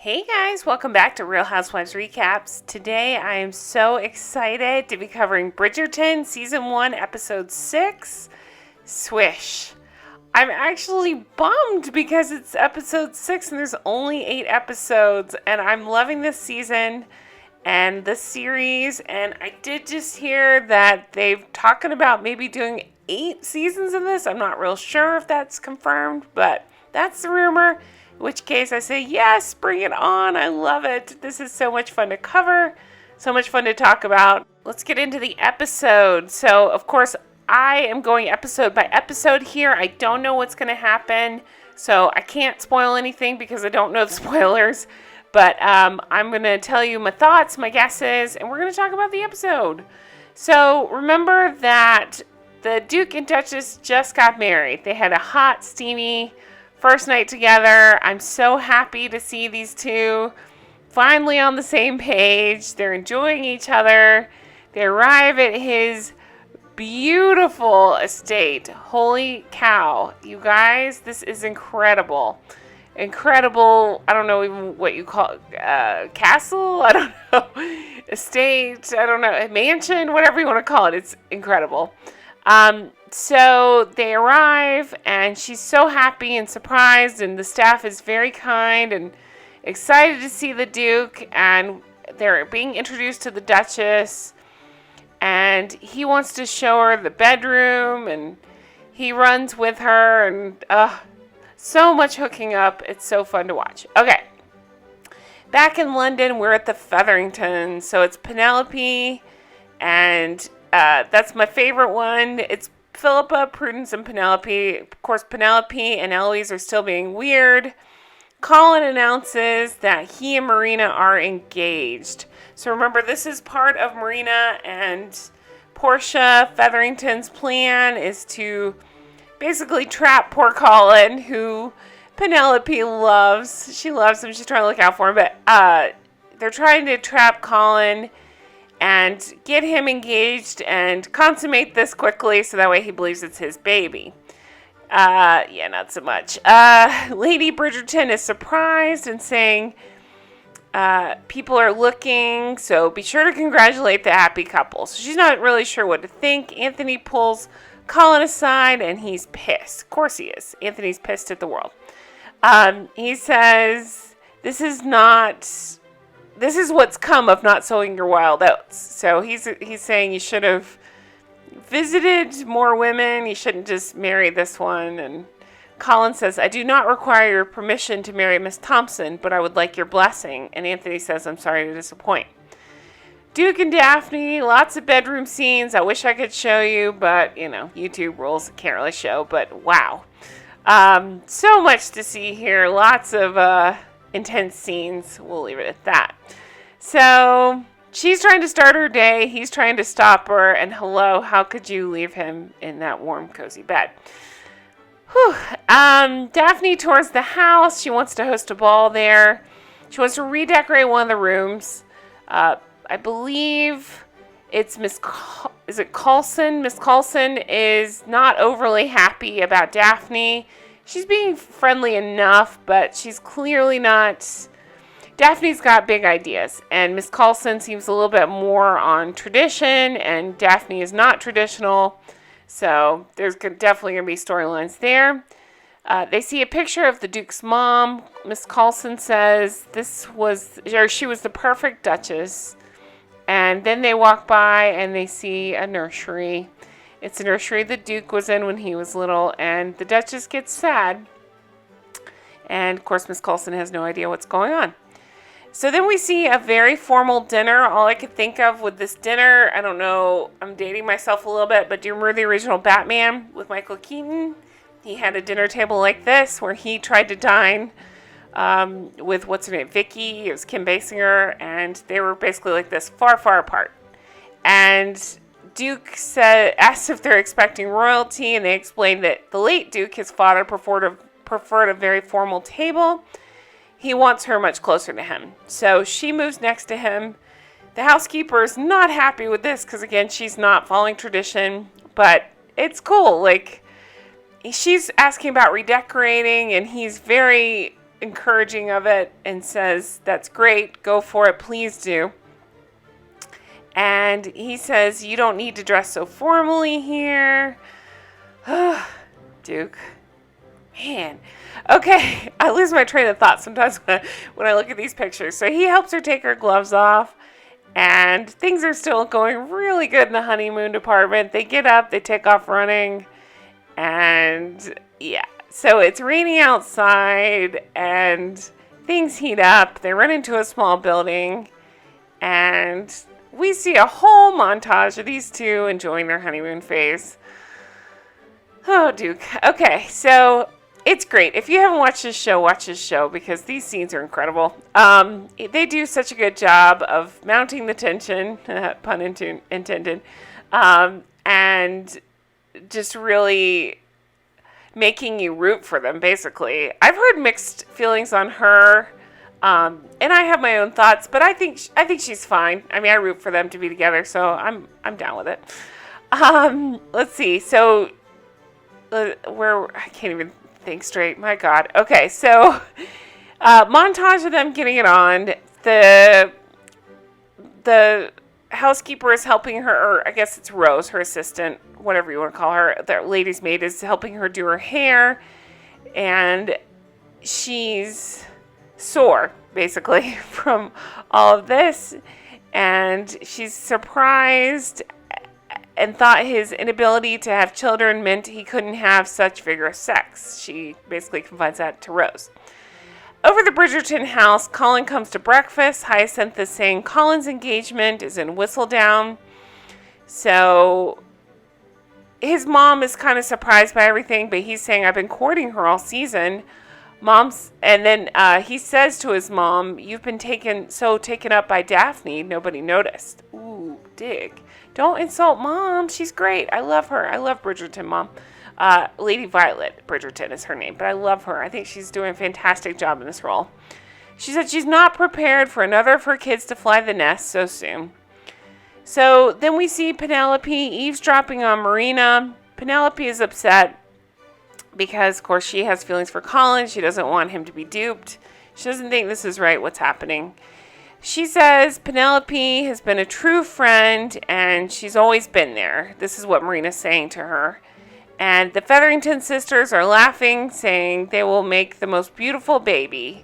Hey guys, welcome back to Real Housewives Recaps. Today I am so excited to be covering Bridgerton Season 1, Episode 6, Swish. I'm actually bummed because it's Episode 6 and there's only 8 episodes, and I'm loving this season and this series, and I did just hear that they've talking about maybe doing 8 seasons of this. I'm not real sure if that's confirmed, but that's the rumor. In which case I say, yes, bring it on. I love it. This is so much fun to cover, so much fun to talk about. Let's get into the episode. So, of course, I am going episode by episode here. I don't know what's going to happen, so I can't spoil anything because I don't know the spoilers. But I'm going to tell you my thoughts, my guesses, and we're going to talk about the episode. So, remember that the Duke and Duchess just got married. They had a hot, steamy first night together. I'm so happy to see these two finally on the same page. They're enjoying each other. They arrive at his beautiful estate. Holy cow. You guys, this is incredible. Incredible. I don't know even what you call it. Castle? I don't know. Estate? I don't know. Mansion? Whatever you want to call it. It's incredible. So they arrive, and she's so happy and surprised, and the staff is very kind and excited to see the Duke, and they're being introduced to the Duchess, and he wants to show her the bedroom, and he runs with her, and so much hooking up. It's so fun to watch. Okay, back in London, we're at the Featherington, so it's Penelope, and that's my favorite one. It's Philippa, Prudence, and Penelope. Of course, Penelope and Eloise are still being weird. Colin announces that he and Marina are engaged. So remember, this is part of Marina and Portia Featherington's plan is to basically trap poor Colin, who Penelope loves. She loves him. She's trying to look out for him. But they're trying to trap Colin and get him engaged and consummate this quickly so that way he believes it's his baby. Not so much. Lady Bridgerton is surprised and saying people are looking, so be sure to congratulate the happy couple. So she's not really sure what to think. Anthony pulls Colin aside and he's pissed. Of course he is. Anthony's pissed at the world. He says, this is what's come of not sowing your wild oats. So he's saying you should have visited more women. You shouldn't just marry this one. And Colin says, I do not require your permission to marry Miss Thompson, but I would like your blessing. And Anthony says, I'm sorry to disappoint. Duke and Daphne, lots of bedroom scenes. I wish I could show you, but, YouTube rules. Can't really show, but wow. So much to see here. Lots of intense scenes. We'll leave it at that. So she's trying to start her day. He's trying to stop her. And hello, how could you leave him in that warm, cozy bed? Whew. Daphne tours the house. She wants to host a ball there. She wants to redecorate one of the rooms. I believe it's is it Coulson? Miss Coulson is not overly happy about Daphne. She's being friendly enough, but she's clearly not. Daphne's got big ideas, and Miss Coulson seems a little bit more on tradition, and Daphne is not traditional. So there's definitely going to be storylines there. They see a picture of the Duke's mom. Miss Coulson says she was the perfect Duchess. And then they walk by and they see a nursery. It's a nursery the Duke was in when he was little, and the Duchess gets sad. And, of course, Miss Coulson has no idea what's going on. So then we see a very formal dinner. All I could think of with this dinner, I don't know, I'm dating myself a little bit, but do you remember the original Batman with Michael Keaton? He had a dinner table like this where he tried to dine with, what's her name, Vicky. It was Kim Basinger, and they were basically like this, far, far apart. And Duke asked if they're expecting royalty, and they explained that the late Duke, his father, preferred a very formal table. He wants her much closer to him. So she moves next to him. The housekeeper is not happy with this because, again, she's not following tradition, but it's cool. Like, she's asking about redecorating, and he's very encouraging of it and says, that's great, go for it, please do. And he says, you don't need to dress so formally here. Duke. Man. Okay, I lose my train of thought sometimes when I look at these pictures. So he helps her take her gloves off, and things are still going really good in the honeymoon department. They get up, they take off running, and yeah. So it's raining outside, and things heat up. They run into a small building, and we see a whole montage of these two enjoying their honeymoon phase. Oh, Duke. Okay, so it's great. If you haven't watch this show because these scenes are incredible. They do such a good job of mounting the tension, pun intended, and just really making you root for them, basically. I've heard mixed feelings on her, and I have my own thoughts, but I think she's fine. I mean, I root for them to be together, so I'm down with it. Let's see. So, I can't even think straight. My God. Okay, so montage of them getting it on. The housekeeper is helping her, or I guess it's Rose, her assistant, whatever you want to call her. The lady's maid is helping her do her hair, and she's sore, basically, from all of this, and she's surprised and thought his inability to have children meant he couldn't have such vigorous sex. She basically confides that to Rose. Over the Bridgerton house, Colin comes to breakfast. Hyacinth is saying Colin's engagement is in Whistledown. So his mom is kind of surprised by everything, but he's saying, I've been courting her all season. And then he says to his mom, you've been taken up by Daphne, nobody noticed. Ooh, dig. Don't insult Mom. She's great. I love her. I love Bridgerton, Mom. Lady Violet Bridgerton is her name, but I love her. I think she's doing a fantastic job in this role. She said she's not prepared for another of her kids to fly the nest so soon. So then we see Penelope eavesdropping on Marina. Penelope is upset because, of course, she has feelings for Colin. She doesn't want him to be duped. She doesn't think this is right, what's happening. She says Penelope has been a true friend, and she's always been there. This is what Marina's saying to her. And the Featherington sisters are laughing, saying they will make the most beautiful baby.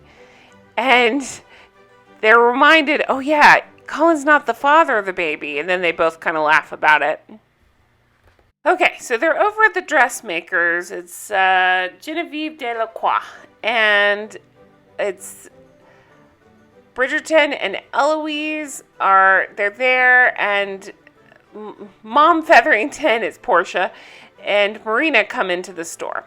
And they're reminded, oh yeah, Colin's not the father of the baby. And then they both kind of laugh about it. Okay, so they're over at the dressmakers. It's Genevieve Delacroix, and it's Bridgerton and Eloise they're there, and Mom Featherington is Portia, and Marina come into the store.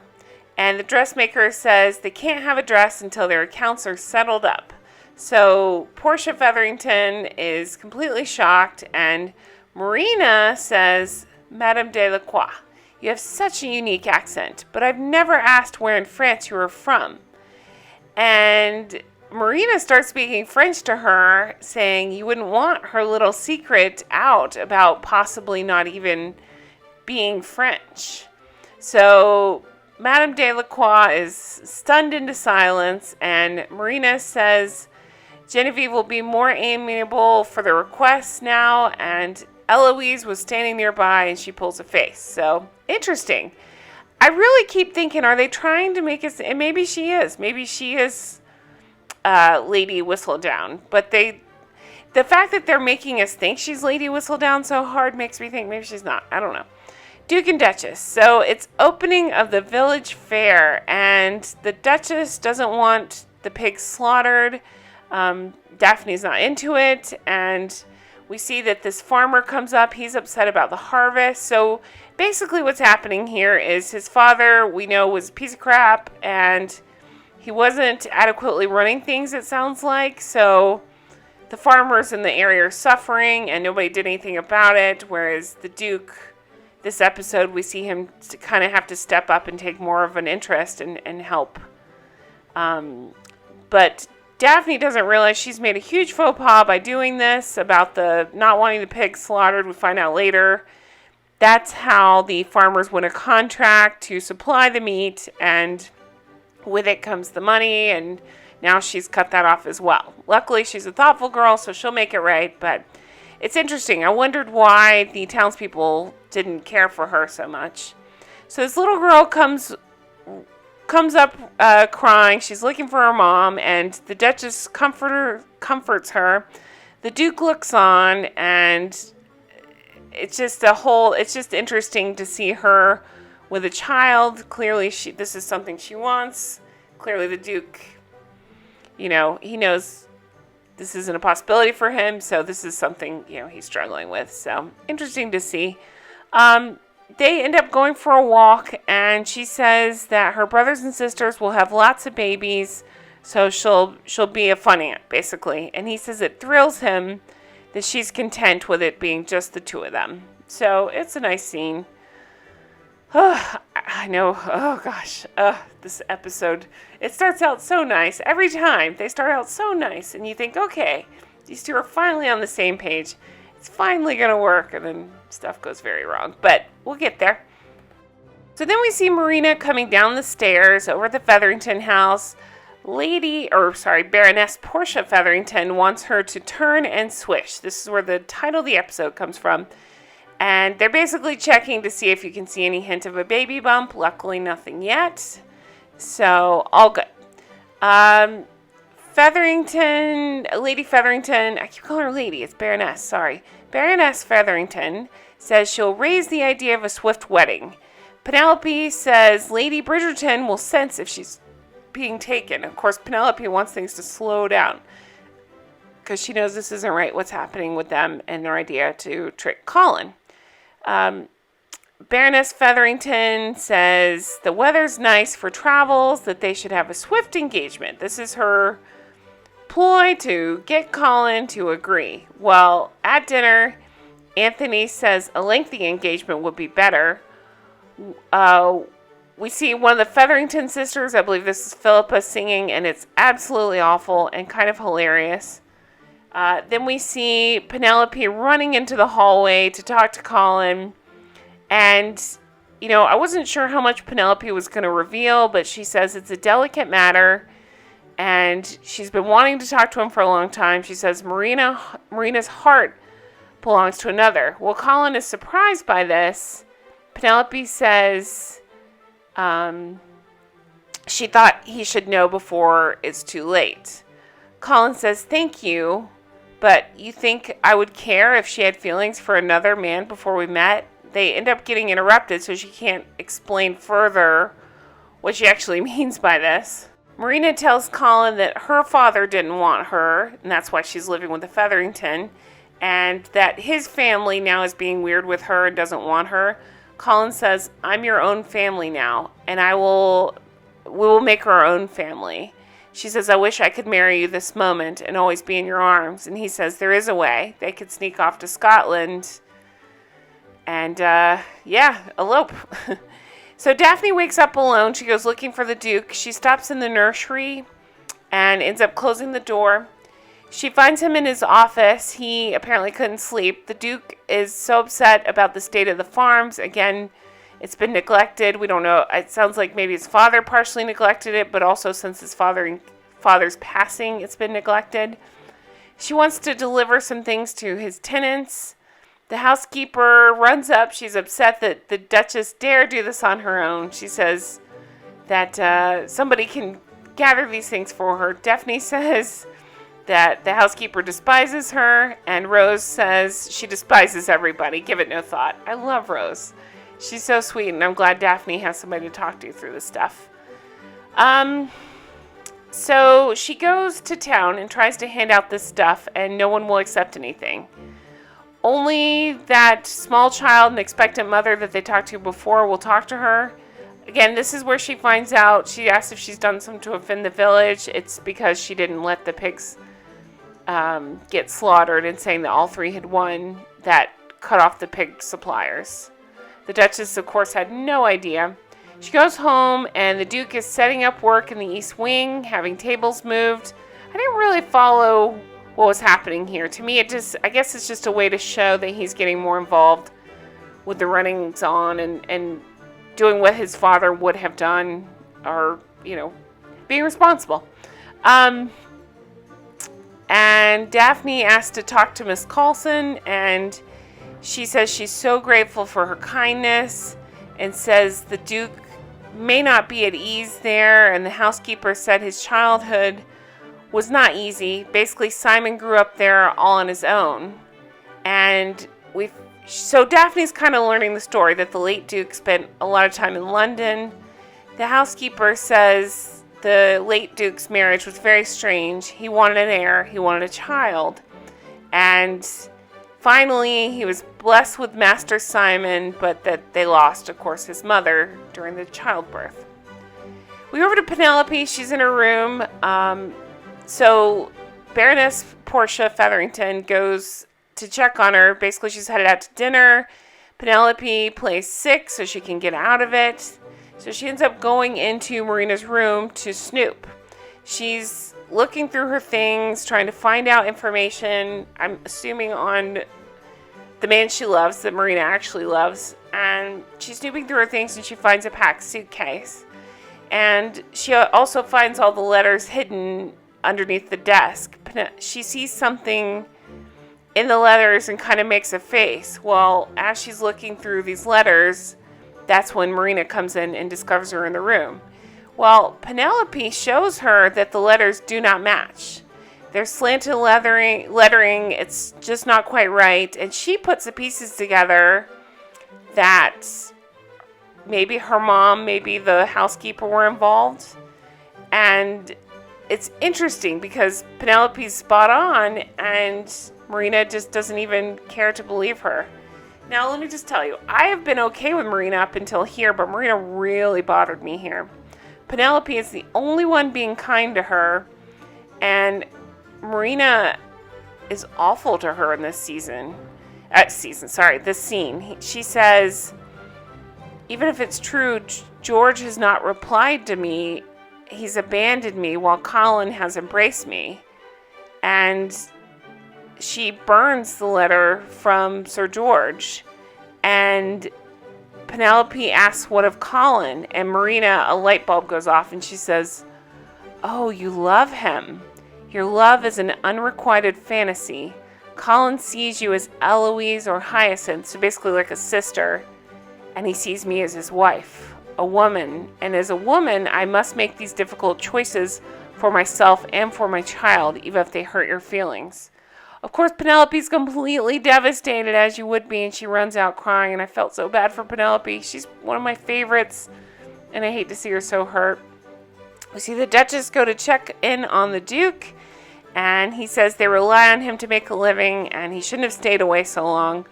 And the dressmaker says they can't have a dress until their accounts are settled up. So Portia Featherington is completely shocked, and Marina says, Madame Delacroix, you have such a unique accent, but I've never asked where in France you were from. And Marina starts speaking French to her, saying you wouldn't want her little secret out about possibly not even being French. So Madame Delacroix is stunned into silence, and Marina says Genevieve will be more amiable for the requests now, and Eloise was standing nearby, and she pulls a face. So, interesting. I really keep thinking, are they trying to make us, and maybe she is. Maybe she is Lady Whistledown. But the fact that they're making us think she's Lady Whistledown so hard makes me think maybe she's not. I don't know. Duke and Duchess. So, it's opening of the village fair, and the Duchess doesn't want the pigs slaughtered. Daphne's not into it, and we see that this farmer comes up. He's upset about the harvest. So basically what's happening here is his father, we know, was a piece of crap, and he wasn't adequately running things, it sounds like. So the farmers in the area are suffering, and nobody did anything about it, whereas the Duke, this episode, we see him kind of have to step up and take more of an interest and help. But Daphne doesn't realize she's made a huge faux pas by doing this about the not wanting the pigs slaughtered. We find out later that's how the farmers win a contract to supply the meat, and with it comes the money, and now she's cut that off as well. Luckily, she's a thoughtful girl, so she'll make it right, but it's interesting. I wondered why the townspeople didn't care for her so much. So this little girl comes up crying. She's looking for her mom, and the Duchess comforts her. The Duke looks on, and it's just interesting to see her with a child. Clearly, this is something she wants. Clearly, the Duke, he knows this isn't a possibility for him, so this is something, he's struggling with. So, interesting to see. They end up going for a walk, and she says that her brothers and sisters will have lots of babies, so she'll be a fun aunt, basically. And he says it thrills him that she's content with it being just the two of them. So, it's a nice scene. Oh, I know. Oh, gosh. This episode, it starts out so nice. Every time, they start out so nice. And you think, okay, these two are finally on the same page. It's finally going to work. And then stuff goes very wrong. But we'll get there. So then we see Marina coming down the stairs over at the Featherington house. Baroness Portia Featherington wants her to turn and swish. This is where the title of the episode comes from. And they're basically checking to see if you can see any hint of a baby bump. Luckily, nothing yet. So, all good. Lady Featherington, I keep calling her lady, it's Baroness, sorry. Baroness Featherington says she'll raise the idea of a swift wedding. Penelope says Lady Bridgerton will sense if she's being taken. Of course, Penelope wants things to slow down, because she knows this isn't right, what's happening with them and their idea to trick Colin. Baroness Featherington says the weather's nice for travels, that they should have a swift engagement. This is her ploy to get Colin to agree. Well, at dinner, Anthony says a lengthy engagement would be better. We see one of the Featherington sisters, I believe this is Philippa, singing, and it's absolutely awful and kind of hilarious. Then we see Penelope running into the hallway to talk to Colin. And, I wasn't sure how much Penelope was going to reveal, but she says it's a delicate matter. And she's been wanting to talk to him for a long time. She says Marina's heart belongs to another. Well, Colin is surprised by this. Penelope says she thought he should know before it's too late. Colin says, thank you. But you think I would care if she had feelings for another man before we met? They end up getting interrupted, so she can't explain further what she actually means by this. Marina tells Colin that her father didn't want her, and that's why she's living with the Featherington, and that his family now is being weird with her and doesn't want her. Colin says, I'm your own family now, and we will make our own family. She says, I wish I could marry you this moment and always be in your arms. And he says, there is a way. They could sneak off to Scotland and, elope. So Daphne wakes up alone. She goes looking for the Duke. She stops in the nursery and ends up closing the door. She finds him in his office. He apparently couldn't sleep. The Duke is so upset about the state of the farms. Again, it's been neglected. We don't know. It sounds like maybe his father partially neglected it, but also since his father's passing, it's been neglected. She wants to deliver some things to his tenants. The housekeeper runs up. She's upset that the Duchess dare do this on her own. She says that somebody can gather these things for her. Daphne says that the housekeeper despises her, and Rose says she despises everybody. Give it no thought. I love Rose. She's so sweet, and I'm glad Daphne has somebody to talk to through this stuff. So she goes to town and tries to hand out this stuff, and no one will accept anything. Only that small child and expectant mother that they talked to before will talk to her. Again, this is where she finds out. She asks if she's done something to offend the village. It's because she didn't let the pigs get slaughtered, and saying that all three had won, that cut off the pig suppliers. The Duchess, of course, had no idea. She goes home, and the Duke is setting up work in the East Wing, having tables moved. I didn't really follow what was happening here. To me, I guess it's just a way to show that he's getting more involved with the runnings on and doing what his father would have done, or, being responsible. And Daphne asked to talk to Miss Coulson, and she says she's so grateful for her kindness, and says the Duke may not be at ease there, and the housekeeper said his childhood was not easy. Basically, Simon grew up there all on his own. And so Daphne's kind of learning the story that the late Duke spent a lot of time in London. The housekeeper says the late Duke's marriage was very strange. He wanted an heir, he wanted a child. And finally, he was blessed with Master Simon, but that they lost, of course, his mother during the childbirth. We go over to Penelope. She's in her room. So Baroness Portia Featherington goes to check on her. Basically, she's headed out to dinner. Penelope plays sick so she can get out of it. So she ends up going into Marina's room to snoop. She's looking through her things, trying to find out information, I'm assuming on the man she loves, that Marina actually loves. And she's snooping through her things, and she finds a packed suitcase. And she also finds all the letters hidden underneath the desk. She sees something in the letters and kind of makes a face. Well, as she's looking through these letters, that's when Marina comes in and discovers her in the room. Well, Penelope shows her that the letters do not match. They're slanted lettering, it's just not quite right, and she puts the pieces together that maybe her mom, maybe the housekeeper were involved. And it's interesting because Penelope's spot on, and Marina just doesn't even care to believe her. Now, let me just tell you, I have been okay with Marina up until here, but Marina really bothered me here. Penelope is the only one being kind to her, and Marina is awful to her in this scene. She says, even if it's true, George has not replied to me. He's abandoned me while Colin has embraced me. And she burns the letter from Sir George. And Penelope asks, what of Colin? And Marina, a light bulb goes off, and she says, oh, you love him. Your love is an unrequited fantasy. Colin sees you as Eloise or Hyacinth, so basically like a sister, and he sees me as his wife, a woman. And as a woman, I must make these difficult choices for myself and for my child, even if they hurt your feelings. Of course, Penelope's completely devastated, as you would be, and she runs out crying, and I felt so bad for Penelope. She's one of my favorites, and I hate to see her so hurt. We see the Duchess go to check in on the Duke, and he says they rely on him to make a living, and he shouldn't have stayed away so long.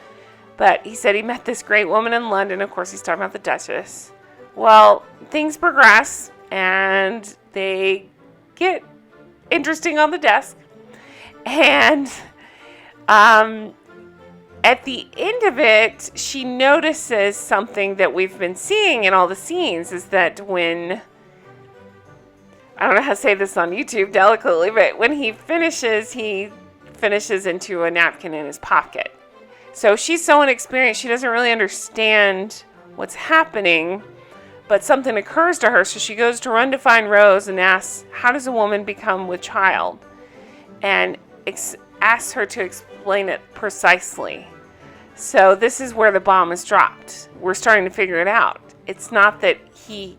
But he said he met this great woman in London. Of course, he's talking about the Duchess. Well, things progress, and they get interesting on the desk. And at the end of it, she notices something that we've been seeing in all the scenes, is that when, I don't know how to say this on YouTube delicately, but when he finishes into a napkin in his pocket. So she's so inexperienced, she doesn't really understand what's happening, but something occurs to her, so she goes to run to find Rose and asks, how does a woman become with child? And asks her to explain it precisely. So this is where the bomb is dropped. We're starting to figure it out. It's not that he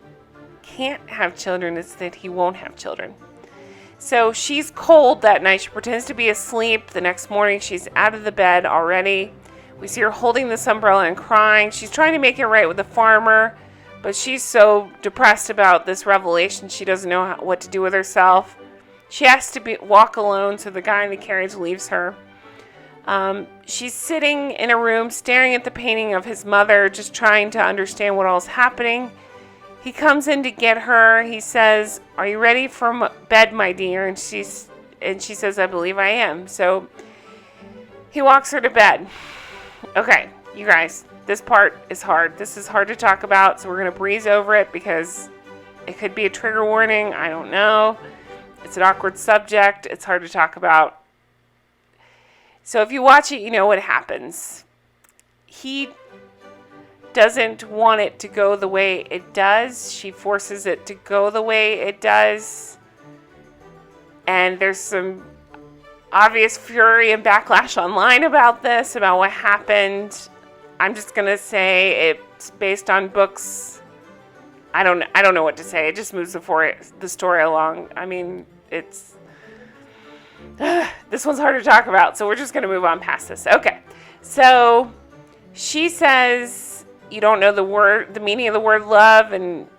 can't have children, it's that he won't have children. So she's cold that night. She pretends to be asleep. The next morning, she's out of the bed already. We see her holding this umbrella and crying. She's trying to make it right with the farmer, but she's so depressed about this revelation, she doesn't know what to do with herself. She has to walk alone, so the guy in the carriage leaves her. She's sitting in a room, staring at the painting of his mother, just trying to understand what all is happening. He comes in to get her. He says, "Are you ready for bed, my dear?" And she says, "I believe I am." So he walks her to bed. Okay, you guys, this part is hard. This is hard to talk about, so we're going to breeze over it because it could be a trigger warning. I don't know. It's an awkward subject. It's hard to talk about. So if you watch it, you know what happens. He doesn't want it to go the way it does. She forces it to go the way it does. And there's some obvious fury and backlash online about this, about what happened. I'm just going to say it's based on books. I don't know what to say. It just moves the story along. I mean, it's... this one's hard to talk about, so we're just going to move on past this. Okay. So she says you don't know the meaning of the word love, and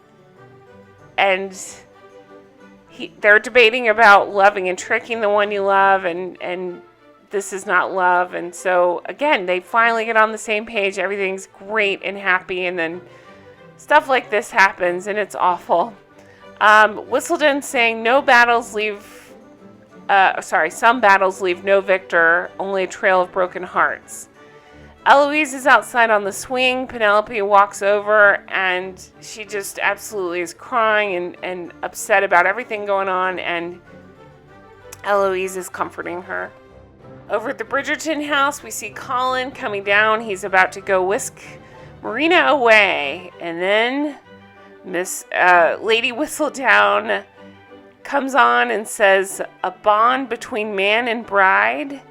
they're debating about loving and tricking the one you love, and this is not love. And so again, they finally get on the same page. Everything's great and happy, and then stuff like this happens, and it's awful. Whistledown saying some battles leave no victor, only a trail of broken hearts. Eloise is outside on the swing. Penelope walks over, and she just absolutely is crying and upset about everything going on, and Eloise is comforting her. Over at the Bridgerton house, we see Colin coming down. He's about to go whisk Marina away, and then Lady Whistledown comes on and says a bond between man and bride.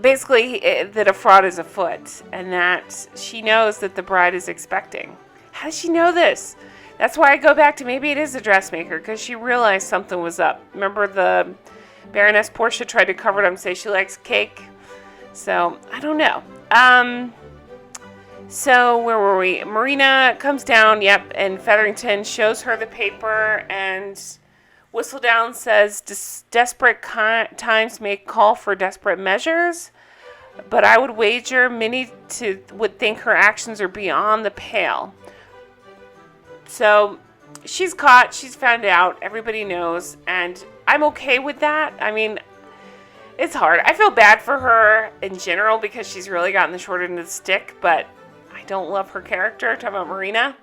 Basically, that a fraud is afoot, and that she knows that the bride is expecting. How does she know this? That's why I go back to maybe it is a dressmaker, because she realized something was up. Remember the Baroness Portia tried to cover it up and say she likes cake? So, I don't know. So, where were we? Marina comes down, and Featherington shows her the paper, and Whistledown says, desperate times may call for desperate measures, but I would wager Minnie would think her actions are beyond the pale. So she's caught, she's found out, everybody knows, and I'm okay with that. I mean, it's hard. I feel bad for her in general because she's really gotten the short end of the stick, but I don't love her character. Talking about Marina.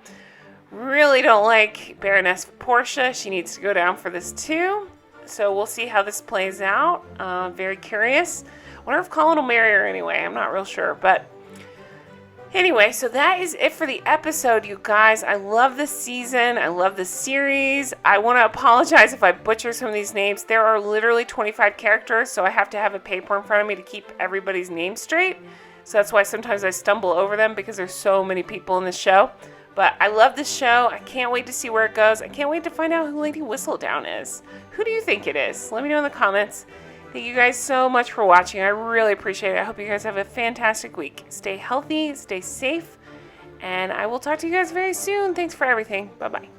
Really don't like Baroness Portia. She needs to go down for this too. So we'll see how this plays out. Very curious. Wonder if Colin will marry her anyway. I'm not real sure. But anyway, so that is it for the episode, you guys. I love this season. I love this series. I want to apologize if I butcher some of these names. There are literally 25 characters, so I have to have a paper in front of me to keep everybody's name straight. So that's why sometimes I stumble over them, because there's so many people in this show. But I love this show. I can't wait to see where it goes. I can't wait to find out who Lady Whistledown is. Who do you think it is? Let me know in the comments. Thank you guys so much for watching. I really appreciate it. I hope you guys have a fantastic week. Stay healthy, stay safe, and I will talk to you guys very soon. Thanks for everything. Bye-bye.